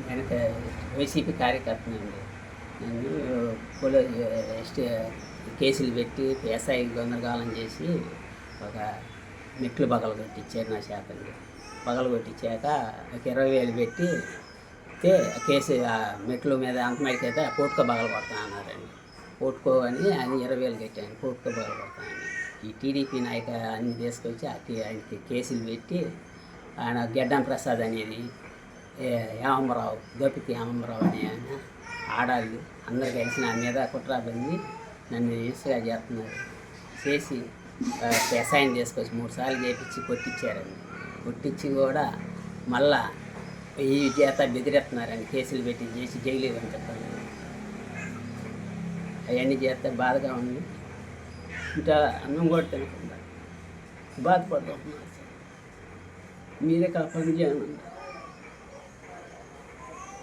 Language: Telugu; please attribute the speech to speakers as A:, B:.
A: వెనక వైసీపీ కార్యకర్తనండి. నన్ను పోలీ ఎస్టీ కేసులు పెట్టి ఎస్ఐ గందరగోళం చేసి ఒక మెట్లు పగలగొట్టిచ్చారు నా చేతండి. పగలగొట్టించాక ఒక 20,000 పెట్టి కేసు మెట్ల మీద అంతమైతే పోటుకో పగలగొడతా అన్నారండి. పోటుకో అని ఆయన 20,000 కట్టాను. పోటుకో పగలగొడతానని ఈ టీడీపీ నాయక అన్ని తీసుకొచ్చి ఆయనకి కేసులు పెట్టి ఆయన గెడ్డం ప్రసాద్ అనేది యామరావు గోపికి యామరావు అనే ఆయన ఆడాళ్ళు అందరు కలిసి నా మీద కుట్రాబంది నన్ను ఇసుగా చేస్తున్నారు. చేసి ఎస్ఐని తీసుకొచ్చి 3 సార్లు చేపించి కొట్టించారండి. కొట్టించి కూడా మళ్ళా ఈ చేత బెదిరిస్తున్నారండి. కేసులు పెట్టి చేసి జైలు అని చెప్పాను. అవన్నీ చేస్తే బాధగా ఉంది. ఇంకా అన్నం కూడా తినకుండా బాధపడుతున్నాను. మీరే పని చేయను.